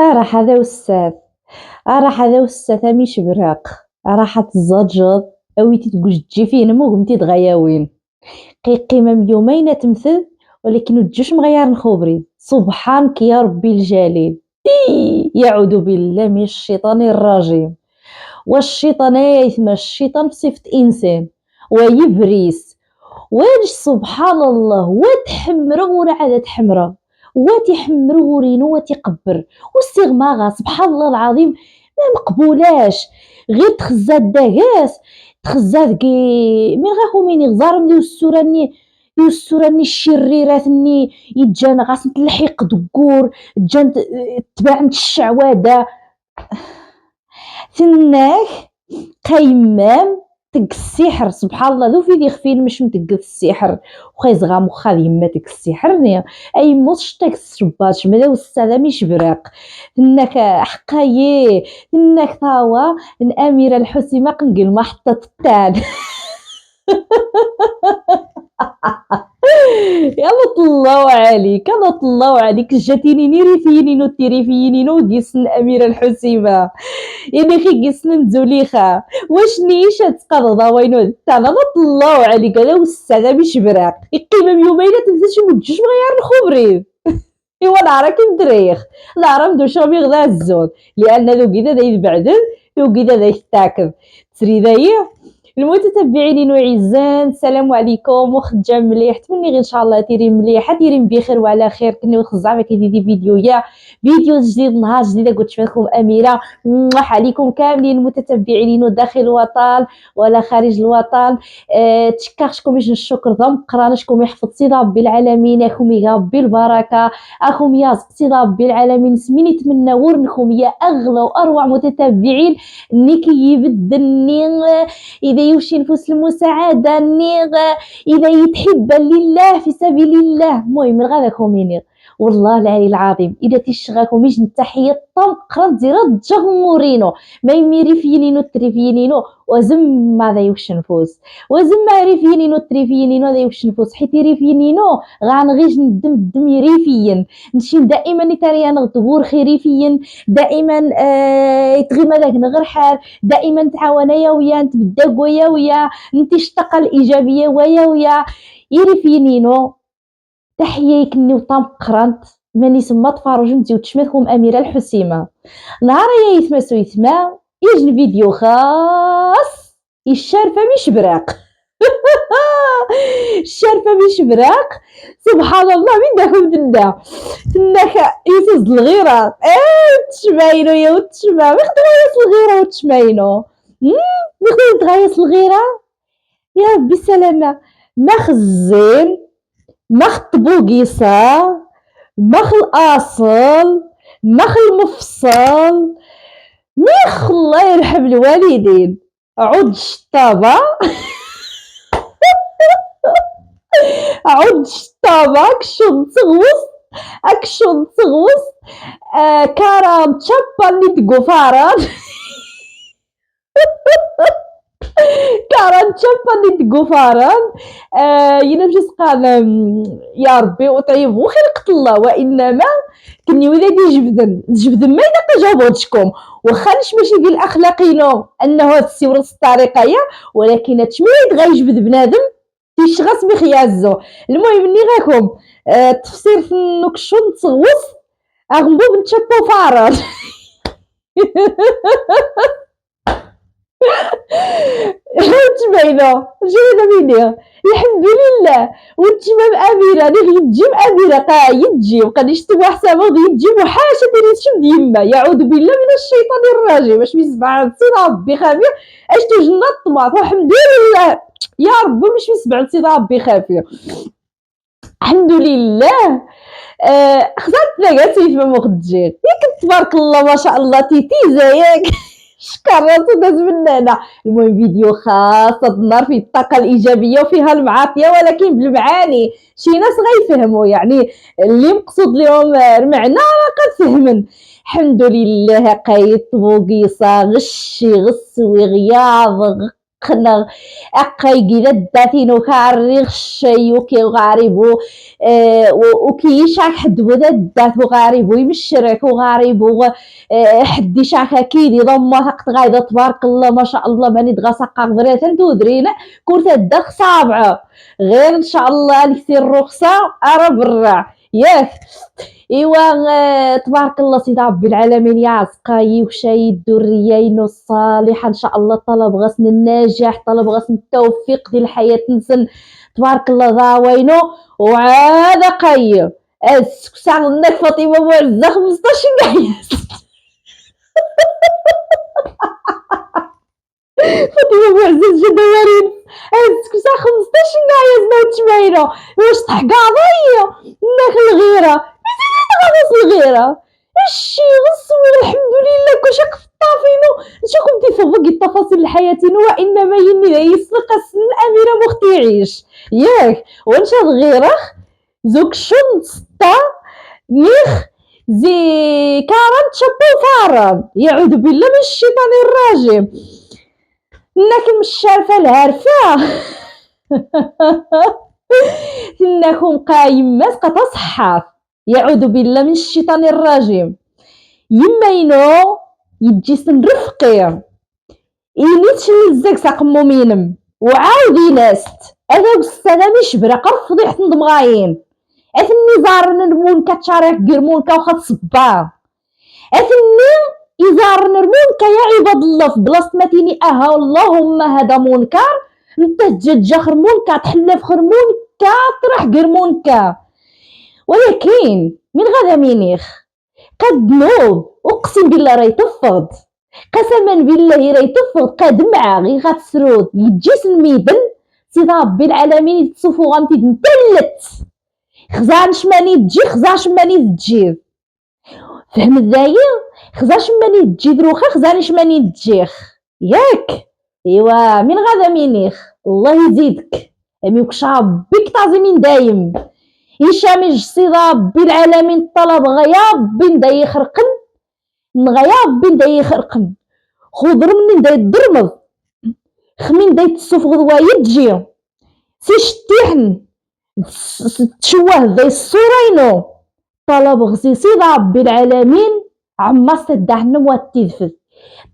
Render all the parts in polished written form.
هذا وسّاث، هذا وسّاث مش براق، تزجّط أويتي تجي فيه نمو قمتي دغيا وين، قيمة من يومين تمثل ولكن وتجوش مغيار نخوبري، سبحانك يا ربي الجليل، يعوذ بالله من الشيطان الرجيم، والشيطان يثمى الشيطان بصفة إنسان ويبريس سبحان الله وتحمرو ورا عاد تحمرا وتحمرو ورينو وتقبر واستغماغا سبحان الله العظيم ما مقبولاش غير تخزات داكاس تخزات كي من غاكو مين يغزار من السوراني الشريرات يتجانا غاس نتلحق دكور تجان تباع الشعوذة تناك قيمام تق السحر سبحان الله ذو في خفين مش متق السحر وخا يزغى مخا يما تق السحر اي موش تق الشباط ماذا والسلام مش براق انك حقايي انك ثاوى الاميره الحسيمه قنقل ما حطت التان يا الله عليك انا الله عليك جاتيني نيري فيني تيري فيني نو قيس الاميره الحسيمه يعني خي قيسنا نزوليخا واش نيش تقرضا وينو انا الله عليك هذا والسادة مش براق القيمه بيومين تنساش متجوش مغير الخبري ايوا نعرف كندريخ نعرف ندوش غادي غدا الزود لان ذو كذا ذا يتبعدل ذو كذا ذا يتاكد تري ذايا المتتبعين وعزان السلام عليكم وخدجه مليح تمني غير ان شاء الله ديري مليحه ديري بخير وعلى خير كني وخزعه كيدير فيديو جديد نهار جديد قلت لكم اميره نوح عليكم كاملين المتتبعين داخل الوطن ولا خارج الوطن تشكركم باش الشكر ضم قرانشكم يحفظ سيدي ربي العالمين اخوم يا ربي البركه اخوم يا سيدي ربي العالمين سميني نتمنى ورنكم يا اغلى واروع متتبعين نيكي يبدلني اذا يوشي نفوس المساعده اذا يتحب لله في سبيل الله المهم غادا كومينير والله العلي العظيم اذا تشغاكم يجن التحيه طم قران زيرا جمهورينو ما يميري فينينو تريفينينو وزم ماذا يوش نفوس وزم ما ريفينينو تريفينينو هذا يوش نفوس حيت ريفينينو غنغيش ندم ريفيا نشين دائما نتاريا نغطبور خيريفيا دائما يتغيم هذاك نغير حال دائما تعاونايا ويا نتبدا ويا نتشتق الايجابيه ويا يريفينينو تحية كني وطام قرنت ماني سما تفارج نزيد تشمتكم اميره الحسيمه نهار يا يتما يجن فيديو خاص الشارفه مش براق الشارفه مش براق سبحان الله من داكم تناك يسز الغيره تشماينو يا وتشما مخدويس الغيره وتشماينو مخدويس تغيس الغيره يا ربي السلامه ما خزين مخ طبوقيصة مخ الأصل مخ المفصل مخ الله يرحم الوالدين عود الشطابة عود الشطابة أكشن تغوص كارم تشابا اللي تقفارا كاران تشابا اللي تقفاران ينمشي سقال يا ربي وطيب وخلقت الله وانما كني ولادي جبدن ما اذا جاوبتكم وخانش ماشي ديال الاخلاقينو انه تسيورس الطريقه ولكن تشميد غيجبد بنادم تيشغس بخيازو المهم ني غاكم تفسير نكشون تصغوص اغنبو بنتشابو فاران تبعنا جينا الحمد لله وانتما اميره اللي تجيب اميره يتجيب قد يشتبوا حسابه يتجيب حاشا ديري شم يما يعوذ بالله من الشيطان الرجيم واش بيسبع سيدي ربي خافيه اش توجنا الطماط والحمد لله يا ربي مش بيسبع سيدي ربي خافيه الحمد لله خذت لقاتي في مخدجين ياك تبارك الله ما شاء الله تيتيزا ياك شكرا تداز مننا المهم فيديو خاص النار فيه الطاقه الايجابيه وفيها المعاطيه ولكن بالمعاني شي ناس غيفهموا يعني اللي مقصود لهم المعنى قد فهمن الحمد لله قايد بوقيصه غشي غسوي غياض خنا أقايقي داتين وكاريغ الشي وكيغاربو وكيشاك حد وذا دات وغاربو يمشرك وغاربو حدي شاكا كيدي ضمه تقت غايدة تبارك الله ما شاء الله ماني دغا ساقا غدريتن تودرينا كورتا الدخ صابعه غير ان شاء الله نكثير الرخصة أرى برا ياك ايوا تبارك الله سيدي رب العالمين يا عسقاي وشاي الدريين الصالحه ان شاء الله طلب غسن الناجح طلب غسن التوفيق ديال الحياه نسن تبارك الله ضاوينو وعاد قاي سعلناك فاطمه معزه 15 قايس فاطمه معزه جدوارين سكسا 15 قايس ما تشماينو واش تحقاضيه انك الغيره غاص الغيره الشي غصب الحمد لله كلشي قطافينو نشوفكم تيفوقي التفاصيل حياتنا وانما يني يسرق السن الاميره مختي يعيش ياك ونشاد غيرخ زوك شن ستا نيخ زي كارنت شابو فارم يعوذ بالله من الشيطان الراجم انك مش عارفه العرفه انكم قايم ماسكه تصحف يعوذ بالله من الشيطان الرجيم يمينو يجيسن رفقي إنيتش نزاك ساقمو مينم وعاودي ناست هذا السلام يشبرا قرف فضيحة ندمغاين اثني زارن نرمون كتشاريخ قرمون كوخد صبا اثني يزارن نرمون يا عباد الله في بلاصة ماتيني اها اللهم هذا منكر انت تجا خر منكر تحلف خر منكر طرح قرمونكا ولكن من غدا مينيخ قد نوب اقسم بالله راهي تفض قسما بالله راهي تفض قد معا غي غتسرود يجيس الميدن سيدي ربي العالمين يتصفو غامتي نتلت خزان شماني تجي خزان شماني تجي فهم الداير خزان شماني تجي دروخه خزان شماني تجيخ ياك ايوا من غدا مينيخ الله يزيدك اميوك شابك تعظيمين دايم هشام الجسيد ربي العالمين طلب غياب بين دا يخرقن غياب بين دا يخرقن خضر من دا يدرمض خمين دا يتسوف غضوايا تجي سي شتيحن تشوه دا الصورينو طلب غزي سيد ربي العالمين عما صدحنا مواتيدفت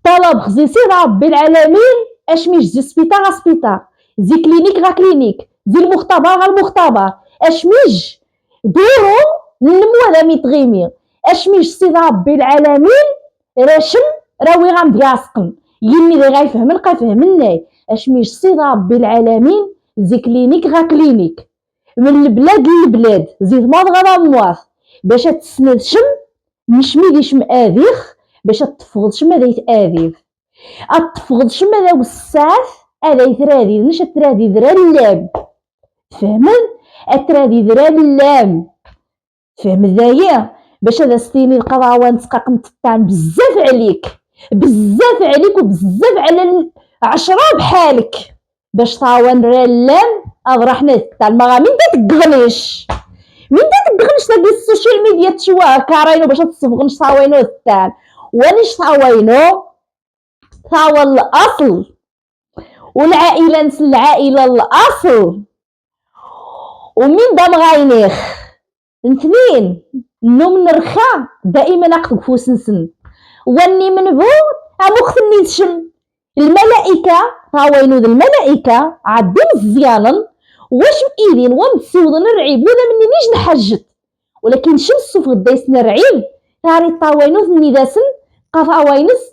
طلب غزي سيد ربي العالمين اش ميش زي سبيطار غا سبيطار زي كلينيك غا كلينيك زي المختبر غا المختبر اشميج دورو نمو هذا ميتغيمي اشميج سيدي ربي العالمين راشم راوي غامدياسقن يمي اللي غايفهمن قافهمناي اشميج سيدي ربي العالمين زي كلينيك غا كلينيك من البلاد للبلاد زيد ماض غدا مواث باش تسند شم مش ميدي شم اذيخ باش تفقد شم هذا يتاذيف اتفقد شم هذا وساث هذا يترادي نش ترادي ذرا اللاب فهمن اترادي ذرا اللام فهم ذايا باش هذا ستيني القضاوان تقاقم تطعن بزاف عليك وبزاف على العشرة بحالك باش طاوان راه اللام اضرحنا تاع المغامين دا تقغنيش من دا تقغنيش تاع السوشيال ميديا تشواه كارينو باش تصفغنش طاوينو الثان ونيش طاوينو طاوى الاصل والعائله نس العائله الاصل ومن دا مغاينيخ اثنين نوم نرخا دائما اقطق فوسنسن واني من بود امختني تشم الملائكه طاوينو ذا الملائكه عادين زيانا واش مئيدين ومتسودن نرعيب ولا مني نيج نحجت ولكن شمس في غدايس نرعيب تاري طاوينو ذني داسن قطاوينس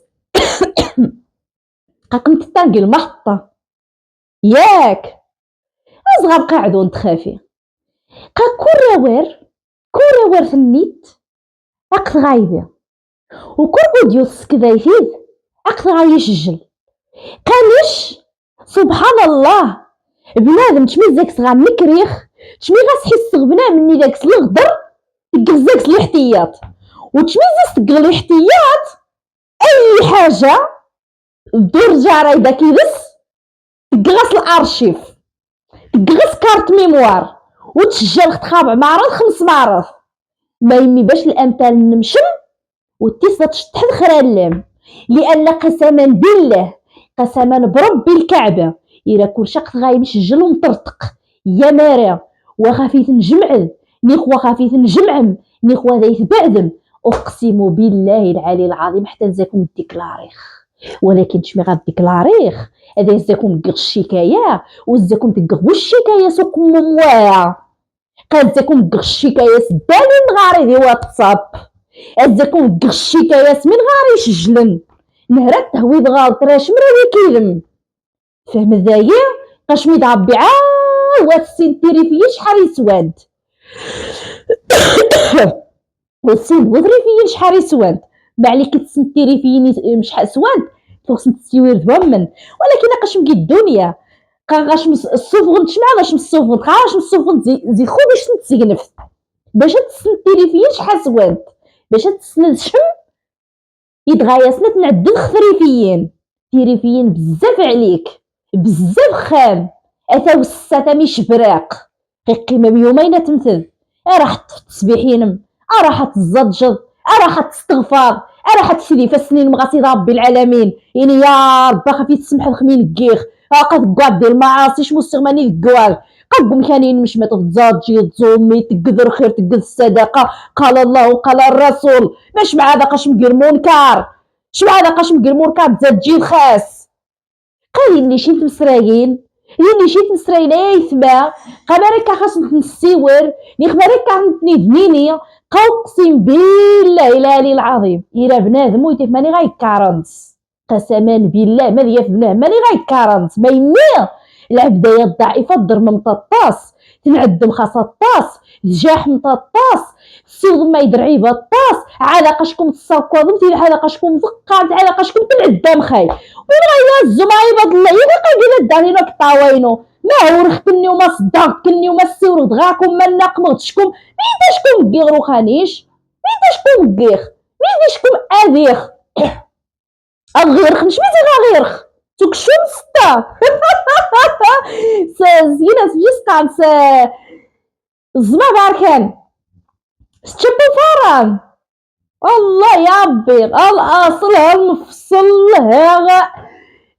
قاقمت تانقي المحطه ياك اصغر قاعدون تخافي قا كورا في النيت اقث غايبه وكل اوديو سكدايفيد اقث غايشجل قالش سبحان الله بنادم تشمي زاك صغار مكريخ تشمي غاس حس غبنا مني داك الغدر تقزاك الاحتياط وتشمي زاك الاحتياط اي حاجه دور جاري داك يلس تقغس الارشيف تقغس كارت ميموار وتسجل تخابع معرض 5 معرض ما يمي باش الامثال نمشم وتيصة تشطح الخرالم لان قسما بالله قسما بربي الكعبة إلا كل شخص غايب مسجل ومطرطق يا مارا وخافيت نجمع نيخ وخافيت نجمعم نيخ ذايت بعدم أقسم بالله العلي العظيم حتى نزاكم ديكلاريخ ولكن شمي غاديكلاريخ هذا يزاكم ديك الشكاية وزاكم ديك الشكاية سوق مواع قال زاكم ديك الشكاية سداني من غاري دي واتساب زاكم ديك الشكاية من غاري شجلن نهرات تهويد غالط راش مرا كيلم فهم ذايا قشمي دعبي عاوات السنتيري فيا شحال يسواد والسين وضري فيا شحال يسواد بعليك تسنتيري فيني شحال سواد فوق تسوير ضمن ولكن قاش مكي الدنيا قاش الصوفغن تشمع باش الصوفغن قاش الصوفغن زي خو باش تسقنف باش تسنتيري فيا شحال سواد باش تسند شم يتغايسنا تنعدو الخريفيين تيريفيين بزاف عليك بزاف خام اتا وساتا مش براق قيمه بيومين تمثل راح تسبيحينم راح تزجج راح تستغفر راح تسدي فسنين مغاتي ربي العالمين يعني يا رب خفي تسمح الخمين الكيخ قد قاد دير المعاصي شمو استغماني الكوال قد مكانين مش متفزاجي تزومي تقدر خير تقد الصدقه قال الله وقال الرسول باش مع هذا قاش مدير منكر شمع هذا قاش مدير منكر تزجي الخاس قال اني شيت مسرايين اني شيت مسرايين اي ثما قبارك خاص نسيور ني خبارك نتني دنيني قسم بالله العلي العظيم الى بنادم ويتف ماني غايكارنس قسما بالله ما ديا بنادم ماني غايكارنس ما يمي العبدايه الضعيفه الضر من طاطاس تنعدم خاصه الطاس الجاح من طاطاس السوق ما يدرعي بالطاس علاقاشكم تصاوكوا تي علاقاشكم زقات علاقاشكم تنعدام خاي ولا الزمايبه الله يبقى قيل دارينا كطاوينو ما هو رختني وما صدقني وما السور دغاكم ما نقمتشكم ميداشكم كيغرو خانيش ميداشكم كيغ ميداشكم اذيخ الغيرخ مش ميزي غيرخ توك شو مستا زينا سجسقان الزما باركان ستشبو فران الله يا ربي الاصل هالمفصل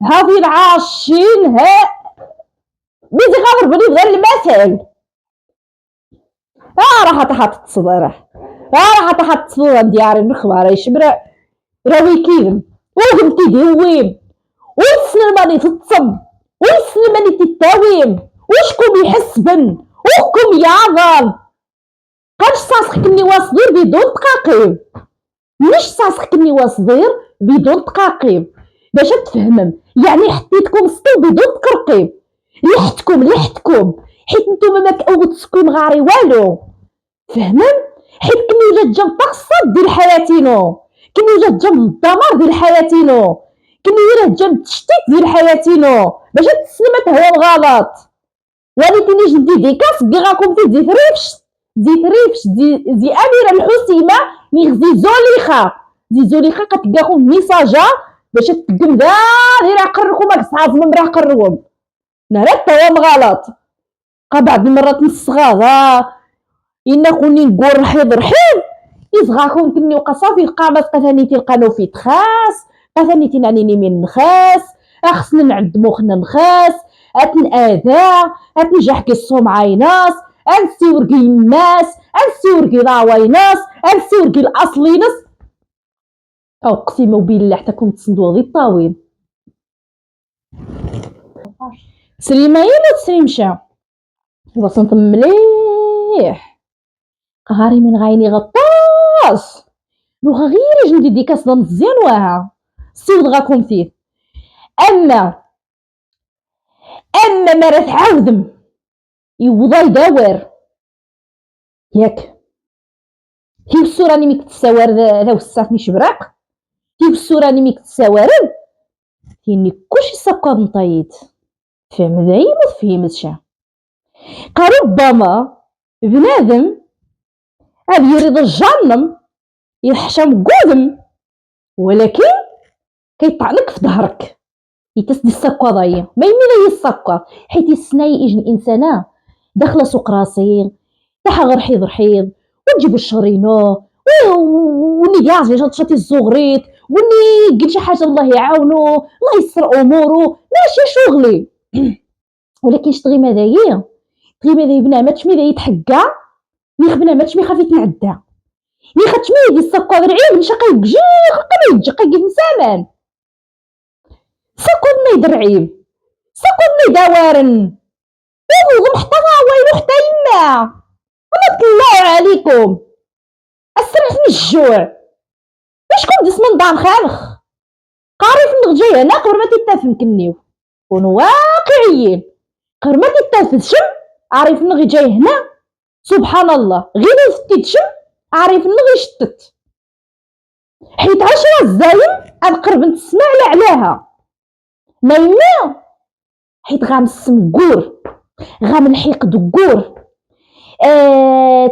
هذه العاشين ها ميزي غادر بني غير المثل راح تحط تصدره راح تحط تصدره دياري الخبار يشبر راوي كيدم وغم تيديويم والسن ماني تتصب والسن ماني تتاويم وشكم يحسبن وكم يعظم قاش صاصك كني واصغير بدون تقاقيم مش صاصك كني واصغير بدون تقاقيم باش تفهمم يعني حطيتكم سطو بدون تقرقيم ليحتكم حيت نتوما ما كاوتسكم غاري والو فهمم حيت كني وجات جنب تقصد ديال حياتينو كني وجات جنب الدمار ديال حياتينو كني وجات جنب التشتيت ديال حياتينو باش تسلم تهوى الغلط ولكن جدي ديكاس كي غاكم في دي اميره الحسيمه نيغزي زوليخه كتلقاكم ميساجا باش تقم دايره قركم صحاب من راه قرهم نهار توام غلط بعض المرات نصغا إنا خوني نقول رحيض يصغاكم كني وقصافي القامات قثاني تلقانو في تخاس قثاني تنانيني من نخاس خصنا نعد مخنا نخاس اتنأذى اتنجحكي الصوم عيناس انسيوركي الناس انسيوركي راوي ناس انسيوركي الاصلي ناس اقسم بالله حتى كنت تسندو ذي الطاوين سليمايا لا تسليمشا وصنت مليح قهاري من غايني غطاس لو غير جندي ديكاس مزيان واها السود غاكم فيه اما ما راه تعاودم يوضا يداور ياك كيف الصوره اللي ميك تساور ذا وسات مش براق كيف الصوره اللي ميك تساورن كايني كلشي ساقا نطيط فهم ذاي ما تفهمتش ربما بنادم هذا يريد الجنم يحشم قدم ولكن كيطعنك في ظهرك يتسدي الساقا ضايا ما يمينا الساقا حيت السناي يجي الانسانه داخله سوق راسين تاع رحيض وتجيب الشرينو ونيجاز جات شاتي الزغريت واللي يقول شي حاجه الله يعاونو، الله يسر امورو، ماشي شغلي. ولكن شتغي ماذايا تغي ماذا بنعمة ماذا يتحقا مي خبنا ماتش مي خافيت نعدا مي خاتش مي يدي السكر عيب نشقي بجي قمي يتجقي نسامان سكر مي درعيب سكر مي دوارن وغم حتى ويلو حتى يما وما طلعوا عليكم اسرعتني الجوع واش كنت اسم دار خالخ قاري في النغجي هنا قبل ما تتافن كنيو كونوا واقعيين قبل ما تتافن شم عارف النغي جاي هنا سبحان الله غير فتيت شم عارف النغي شتت حيت 10 الزايم انقرب نتسمع عليها ما يما حيت غنسم كور غنحيق دكور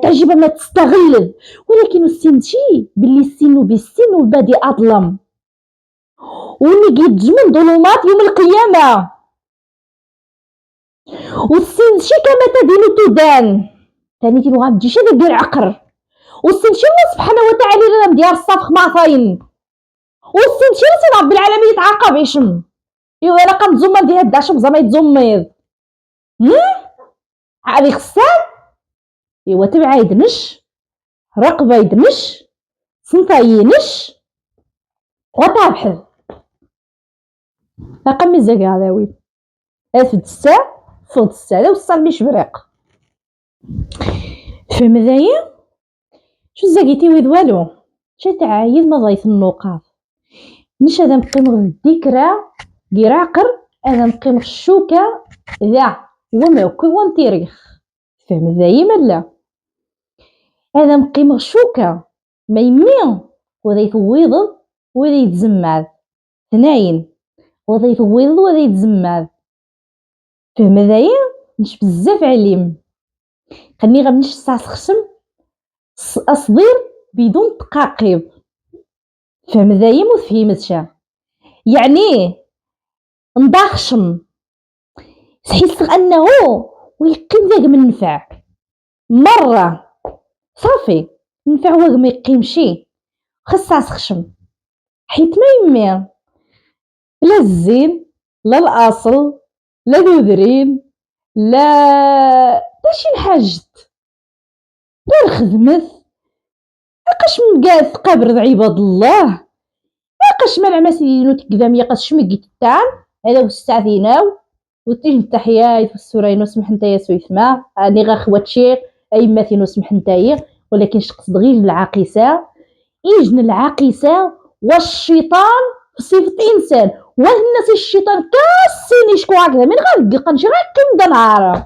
تعجب ما تستغل ولكن السنتي باللي السن بالسن وبادي اظلم واللي كيتجمن ظلمات يوم القيامه والسنتي كما تدين تدان ثاني كيلو غتجي شي دير عقر والسنتي الله سبحانه وتعالى لنا ديال الصفخ معطين والسنتي سي رب العالمين يتعاقب يشم ايوا انا كنتزمر ديال هاد العشم زعما يتزمر هادي خصها ايوا تبع يدنش رقبه يدنش سنتا ينش وطابحل رقم مزاك هذاوي افد الساعه فوت الساعه وصل مش بريق فهم ذايا شو زاكيتي ويد والو شي تعايد ما ضيف النقاط نش هذا مقيم الذكرى قراقر هذا مقيم الشوكه ذا وما كي وانتيريخ فهم ذايا ملا هذا مقيم الشوكه ما يمين وذا يتويض وذا يتزماد اثنين وذا يتويض وذا يتزماد فهم ذايا نش بزاف عليم خليني غنمشي الساعه خصم اصدير بدون تقاقيب فهم ذايا مفهمتش يعني نداخشم تحس انه ويقيم ذاك من نفع مره صافي نفع هو ما يقيمشي خصها تخشم حيت ما يمي لا الزين لا الاصل لا ذودرين لا شي حاجت لا الخدمت اقاش مقاد قبر عباد الله اقاش ما العماسي نو تقدام يقاش مقيت تاع هذا وستعثيناو وتيجي التحيات والسورينو سمح نتايا سويثما اني غا خواتشي اي ماثينو سمح نتايا ولكن شقصد غير العاقسه يجن العاقسه والشيطان صفه انسان والناس الشيطان كاسين يشكو هكذا من غنلقى نجي غيقيم دا نهار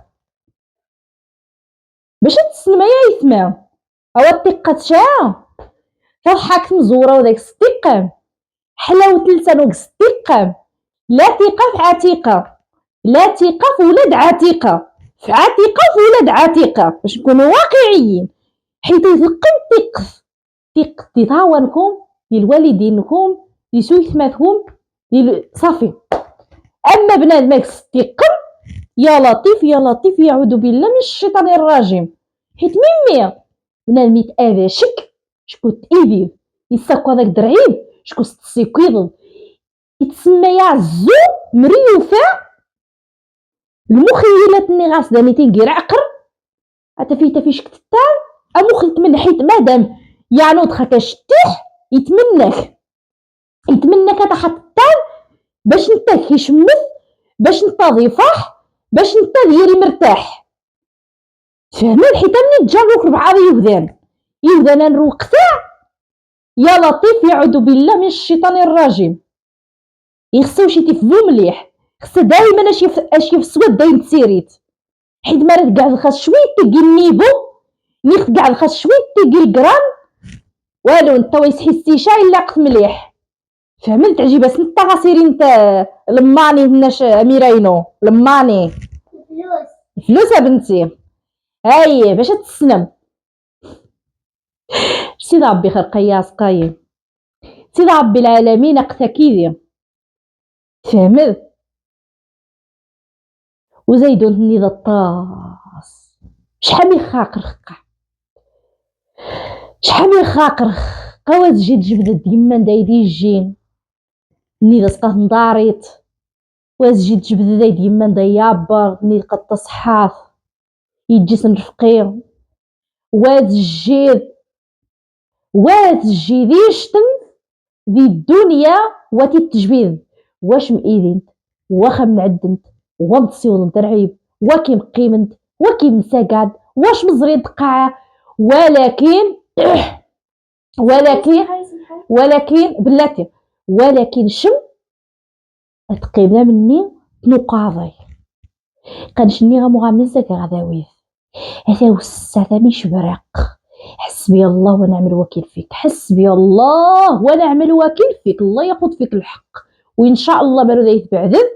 باش تسلم يا يثما او الثقه شا فالحاك مزوره وداك الصديق حلاوه لسان وداك الصديق لا ثقه في عتيقه لا ثقه في ولاد عتيقه في عتيقه في ولاد عتيقه باش نكونوا واقعيين حيت يثقن ثق تطاونكم ديال والدينكم لسويثماتهم صافي اما بنادم الصديق يا لطيف يا لطيف يعوذ بالله من الشيطان الرجيم حيت ميمي بنادم يتاذى شكون تاذي يساكو هذاك درعيب شكون تسيكيض يتسمى يعزو مريوفه المخيلات النغاس داني تنقير عقر حتى فيش كتال امخ يتمنى حيت مادام يعني دخلك شتيح يتمنك هذا حتى باش انت كيشمث باش انت ضيفاح باش انت ديري مرتاح فهمت حيت مني تجاوبك بعض يوذان نروقتا يا لطيف يعوذ بالله من الشيطان الرجيم يخصو شي تفهمو مليح خصها دائما اشي في السواد داين تسيريت حيت ما راه كاع الخاص شويه تيجي النيبو نيخ كاع الخاص شويه تيجي الكران والو انت ويسحي شاي لاقت مليح فهمت عجيبه انت غاسيري انت لماني هناش اميرينو لماني فلوس بنتي هاي باش تسلم سيد ربي خلق ياس قايم سيد ربي العالمين اقتكيدي فهمت وزيدون هني ذا الطاس شحال من خاقر قوا تجي تجبد ديما دايدي الجين ني دسقات نداريت وتجي تجبد دايدي ديما ديابر ني قد تصحاف يجي سنرفقي وتجي ديشتن ذي الدنيا واتي التجبيد واش مئيدنت واخا منعدنت ومصيول ترعيب وكي مقيمنت وكي مساقاد واش مزريد قاعة ولكن بلاتي ولكن شم تقيمنا مني نقاضي قنشني غمغامزك غداويث هذا والسلام شبرق حسبي الله ونعم الوكيل فيك حسبي الله ونعم الوكيل فيك الله ياخذ فيك الحق وان شاء الله ما راه يتبعدل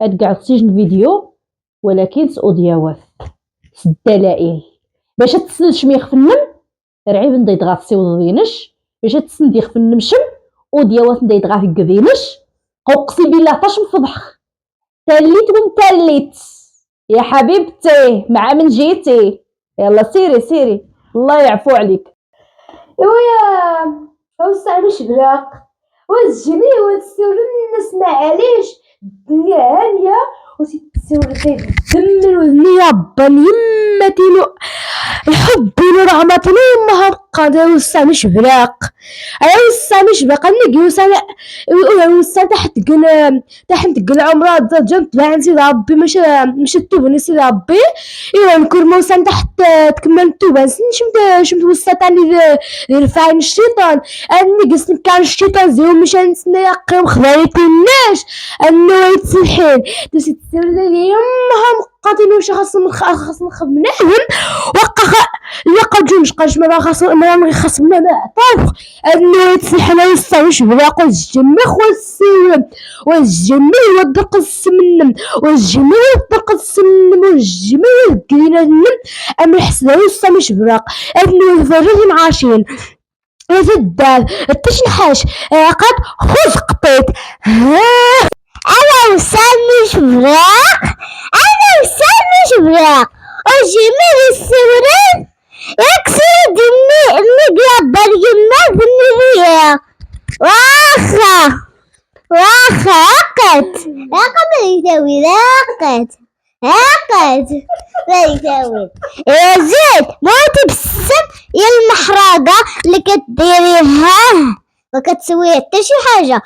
ادقع تسجن فيديو ولكن سأودياوث الدلائل باش تسند شميخ في النم رعيب نديت غاسي وضينش باش تسند يخ في النم شم ودياوث نديت غاف قدينش قوقسي بالله طاش مفضح تليت ومتليت يا حبيبتي مع من جيتي يلا سيري الله يعفو عليك. يا وسع مش براق وتجيني وتسول الناس معليش الدنيا هانية وتسول تدمر والنية بان يمتينو الحب ورحمة يمها قادة وسع مش براق وسع مش براق نجي وسع تحت قل عمرات جنت لعن سيد ربي مش التوبني سيد ربي نكون موسى تحت تكمل التوبة شمت وسع تاني يرفعني الشيطان اني قسم كان الشيطان زيو مش نسنا يقيم خذايت الناس انه يتسلحين تسير يمها قاتلوا شخص نخذ منهم لقى جونش قاش ما خصمنا ما عطاوخ انه يتسلحنا ويستعمش بلاقو الجمخ والجميل ودق السمنم والجميل ودق السمنم والجميل ودقينا النم أم الحسنة ويستعمش بلاق انه يفرغ معاشين وزدال التشنحاش قد خذ قطيت أنا وسامي شبراق وجميل السمرين يكسر دمي مقلب الجمال في النبيع واخا عقد ما يسوي ما يسوي يا زيد ما تبسم يا المحرقة اللي كتديريها ما كتسوي حتى شي حاجة